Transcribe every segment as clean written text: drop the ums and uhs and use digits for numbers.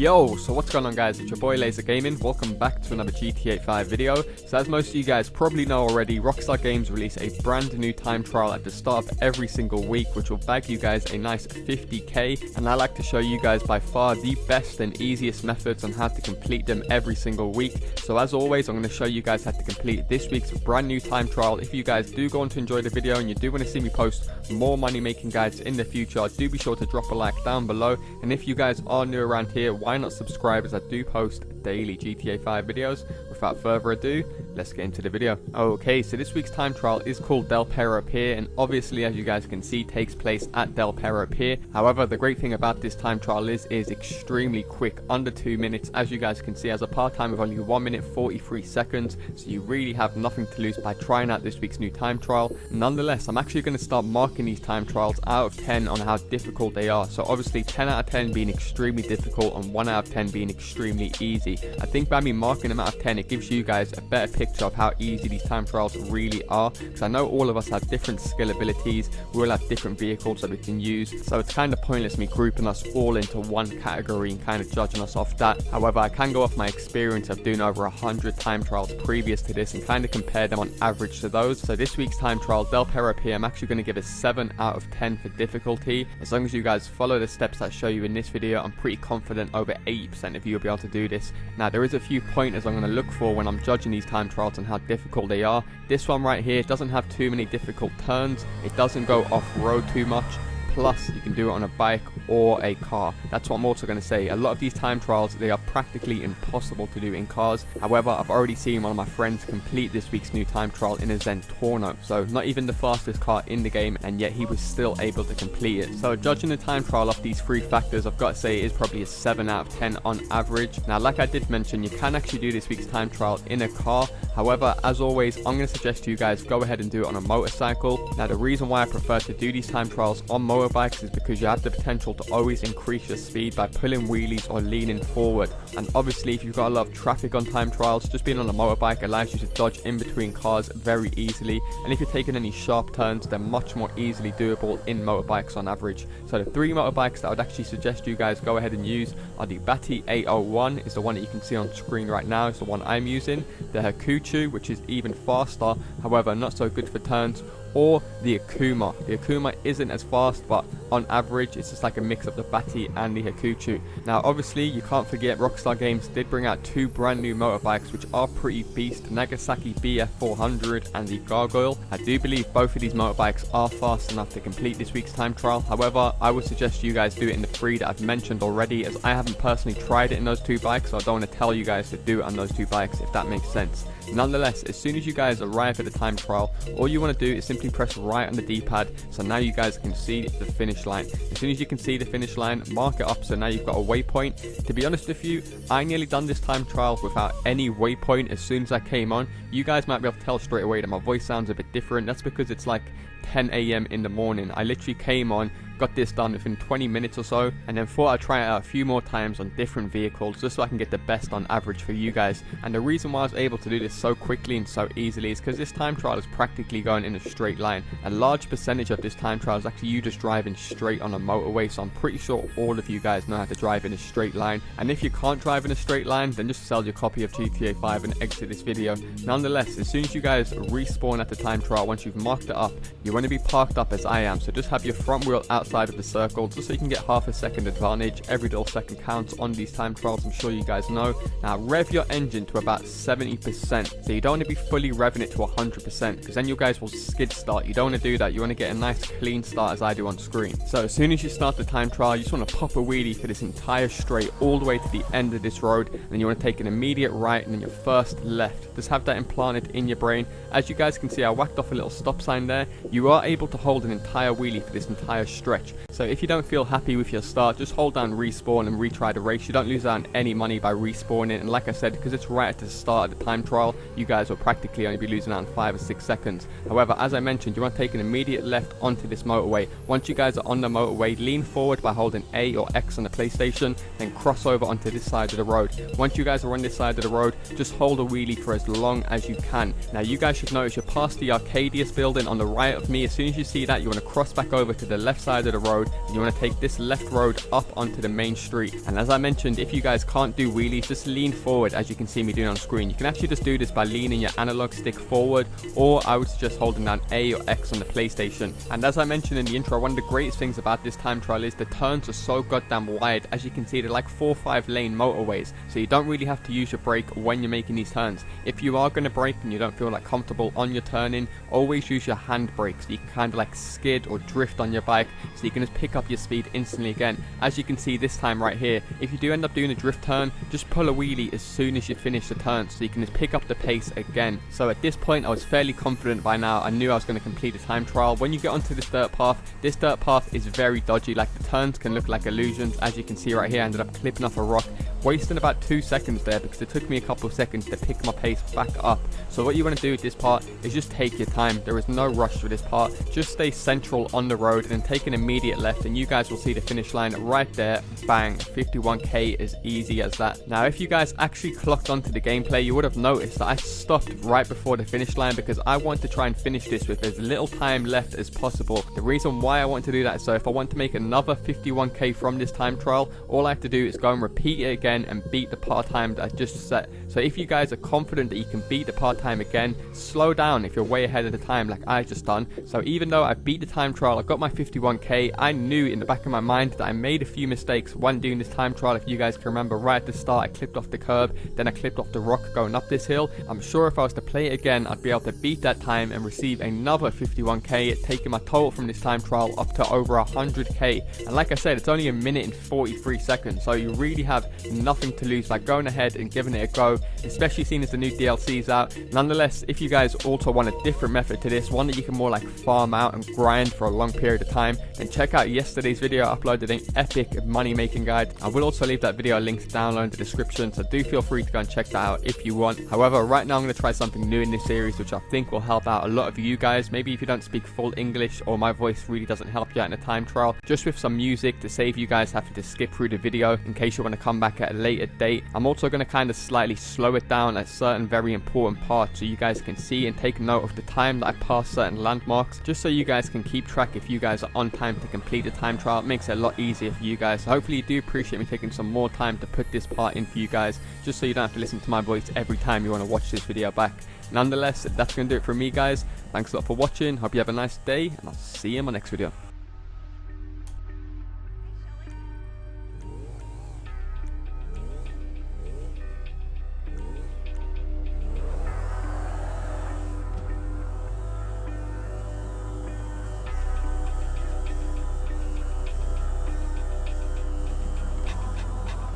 Yo, so what's going on guys, it's your boy LaazrGaming, welcome back to another GTA 5 video. So as most of you guys probably know already, Rockstar Games release a brand new time trial at the start of every single week, which will bag you guys a nice 50k, and I like to show you guys by far the best and easiest methods on how to complete them every single week. So as always, I'm going to show you guys how to complete this week's brand new time trial. If you guys do go on to enjoy the video and you do want to see me post more money making guides in the future, do be sure to drop a like down below, and if you guys are new around here, why not subscribe, as I do post daily GTA 5 videos. Without further ado, let's get into the video. Okay, so this week's time trial is called Perro Pier, and obviously as you guys can see takes place at Perro Pier. However, the great thing about this time trial is extremely quick, under 2 minutes. As you guys can see, has a part time of only 1 minute 43 seconds, so you really have nothing to lose by trying out this week's new time trial. Nonetheless, I'm actually going to start marking these time trials out of 10 on how difficult they are. So obviously 10 out of 10 being extremely difficult and 1 out of 10 being extremely easy. I think by me marking them out of 10, it gives you guys a better picture of how easy these time trials really are, because I know all of us have different skill abilities, we all have different vehicles that we can use, so it's kind of pointless me grouping us all into one category and kind of judging us off that. However, I can go off my experience of doing over 100 time trials previous to this and kind of compare them on average to those. So this week's time trial, Perro Pier, I'm actually going to give a 7 out of 10 for difficulty. As long as you guys follow the steps that I show you in this video, I'm pretty confident over 80% of you will be able to do this. Now there is a few pointers I'm going to look for when I'm judging these time trials and how difficult they are. This one right here doesn't have too many difficult turns, it doesn't go off-road too much, plus you can do it on a bike or a car. That's what I'm also going to say. A lot of these time trials, they are practically impossible to do in cars. However, I've already seen one of my friends complete this week's new time trial in a Zentorno, so not even the fastest car in the game, and yet he was still able to complete it. So judging the time trial off these 3 factors, I've got to say it is probably a 7 out of 10 on average. Now like I did mention, you can actually do this week's time trial in a car. However, as always, I'm going to suggest you guys go ahead and do it on a motorcycle. Now the reason why I prefer to do these time trials on motorbikes is because you have the potential to always increase your speed by pulling wheelies or leaning forward. And obviously if you've got a lot of traffic on time trials, just being on a motorbike allows you to dodge in between cars very easily, and if you're taking any sharp turns, they're much more easily doable in motorbikes on average. So the 3 motorbikes that I would actually suggest you guys go ahead and use are the Bati 801, is the one that you can see on screen right now, is the one I'm using, the Hakuchu, which is even faster, however not so good for turns, or the Akuma. The Akuma isn't as fast, but on average it's just like a mix of the Bati and the Hakuchu. Now obviously you can't forget Rockstar Games did bring out 2 brand new motorbikes which are pretty beast, Nagasaki BF400 and the Gargoyle. I do believe both of these motorbikes are fast enough to complete this week's time trial. However, I would suggest you guys do it in the 3 that I've mentioned already, as I haven't personally tried it in those 2 bikes, so I don't want to tell you guys to do it on those 2 bikes, if that makes sense. Nonetheless, as soon as you guys arrive at the time trial, all you want to do is simply press right on the D-pad, so now you guys can see the finish line. As soon as you can see the finish line, mark it up, so now you've got a waypoint. To be honest with you, I nearly done this time trial without any waypoint as soon as I came on. You guys might be able to tell straight away that my voice sounds a bit different. That's because it's like 10 AM in the morning. I literally came on, got this done within 20 minutes or so, and then thought I'd try it out a few more times on different vehicles just so I can get the best on average for you guys. And the reason why I was able to do this so quickly and so easily is because this time trial is practically going in a straight line. A large percentage of this time trial is actually you just driving straight on a motorway, so I'm pretty sure all of you guys know how to drive in a straight line. And if you can't drive in a straight line, then just sell your copy of GTA 5 and exit this video. Nonetheless, as soon as you guys respawn at the time trial, once you've marked it up, you want to be parked up as I am, so just have your front wheel outside of the circle just so you can get half a second advantage. Every little second counts on these time trials, I'm sure you guys know. Now rev your engine to about 70%, so you don't want to be fully revving it to 100%, because then you guys will skid start. You don't want to do that. You want to get a nice clean start as I do on screen. So as soon as you start the time trial, you just want to pop a wheelie for this entire straight all the way to the end of this road, and then you want to take an immediate right and then your first left. Just have that implanted in your brain. As you guys can see, I whacked off a little stop sign there. You are able to hold an entire wheelie for this entire stretch. So if you don't feel happy with your start, just hold down respawn and retry the race. You don't lose out on any money by respawning, and like I said, because it's right at the start of the time trial, you guys will practically only be losing out on 5 or 6 seconds. However, as I mentioned, you want to take an immediate left onto this motorway. Once you guys are on the motorway, lean forward by holding A or X on the PlayStation, then cross over onto this side of the road. Once you guys are on this side of the road, just hold a wheelie for as long as you can. Now you guys should notice you're past the Arcadius building on the right of me. As soon as you see that, you want to cross back over to the left side side of the road, and you want to take this left road up onto the main street. And as I mentioned, if you guys can't do wheelies, just lean forward as you can see me doing on screen. You can actually just do this by leaning your analog stick forward, or I would suggest holding down A or X on the PlayStation. And as I mentioned in the intro, one of the greatest things about this time trial is the turns are so goddamn wide. As you can see, they're like 4 or 5 lane motorways, so you don't really have to use your brake when you're making these turns. If you are going to brake and you don't feel like comfortable on your turning, always use your hand brake so you can kind of like skid or drift on your bike, so you can just pick up your speed instantly again. As you can see this time right here, if you do end up doing a drift turn, just pull a wheelie as soon as you finish the turn so you can just pick up the pace again. So at this point I was fairly confident by now. I knew I was going to complete the time trial. When you get onto this dirt path is very dodgy. Like the turns can look like illusions. As you can see right here, I ended up clipping off a rock, wasting about 2 seconds there because it took me a couple of seconds to pick my pace back up. So what you want to do with this part is just take your time. There is no rush for this part. Just stay central on the road and then take an immediate left, and you guys will see the finish line right there. Bang, 51k, as easy as that. Now if you guys actually clocked onto the gameplay, you would have noticed that I stopped right before the finish line because I want to try and finish this with as little time left as possible. The reason why I want to do that is so if I want to make another 51k from this time trial, all I have to do is go and repeat it again and beat the part time that I just set. So if you guys are confident that you can beat the part time again, slow down if you're way ahead of the time like I just done. So even though I beat the time trial, I got my 51k, I knew in the back of my mind that I made a few mistakes when doing this time trial. If you guys can remember, right at the start I clipped off the curb, then I clipped off the rock going up this hill. I'm sure if I was to play it again, I'd be able to beat that time and receive another 51k, taking my total from this time trial up to over 100k. And like I said, it's only a minute and 43 seconds, so you really have nothing to lose by going ahead and giving it a go, especially seeing as the new DLC's out. Nonetheless, if you guys also want a different method to this, one that you can more like farm out and grind for a long period of time, then check out yesterday's video. I uploaded an epic money making guide. I will also leave that video linked down in the description, so do feel free to go and check that out if you want. However, right now I'm going to try something new in this series which I think will help out a lot of you guys. Maybe if you don't speak full English or my voice really doesn't help you out in a time trial, just with some music to save you guys having to skip through the video in case you want to come back at a later date. I'm also going to kind of slightly slow it down at certain very important parts so you guys can see and take note of the time that I pass certain landmarks, just so you guys can keep track if you guys are on time to complete the time trial. It makes it a lot easier for you guys. So hopefully you do appreciate me taking some more time to put this part in for you guys, just so you don't have to listen to my voice every time you want to watch this video back. Nonetheless, that's going to do it for me guys. Thanks a lot for watching. Hope you have a nice day, and I'll see you in my next video.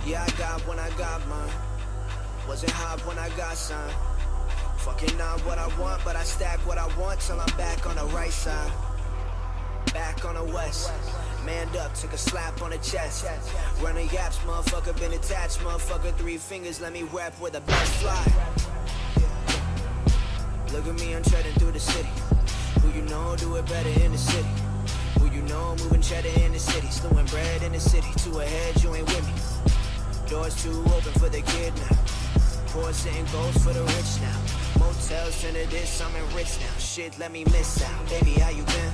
Yeah, I got when I got mine. Wasn't hot when I got signed. Fucking not what I want, but I stack what I want till I'm back on the right side. Back on the west. Manned up, took a slap on the chest. Running yaps, motherfucker been attached. Motherfucker 3 fingers, let me rap where the best fly. Look at me, I'm treading through the city. Who you know do it better in the city. Who you know moving cheddar in the city. Slewing bread in the city. 2 ahead, you ain't with me. Doors too open for the kid now. Poor sitting goals for the rich now. Motels turn to this, I'm rich now. Shit, let me miss out. Baby, how you been?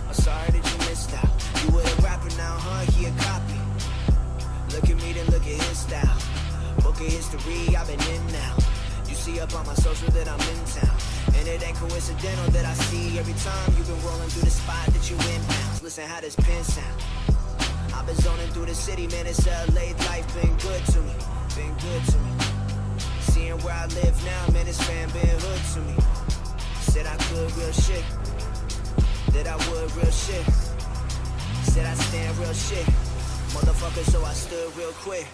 I'm sorry that you missed out. You with a rapper now, huh? He a copy. Look at me, then look at his style. Book of history, I've been in now. You see up on my social that I'm in town. And it ain't coincidental that I see every time you've been rolling through the spot that you in bounds. Listen how this pin sound. I've been zoning through the city, man, it's LA life, been good to me, been good to me. Seeing where I live now, man, it's fan been hood to me. Said I could real shit, that I would real shit. Said I stand real shit, motherfucker, so I stood real quick.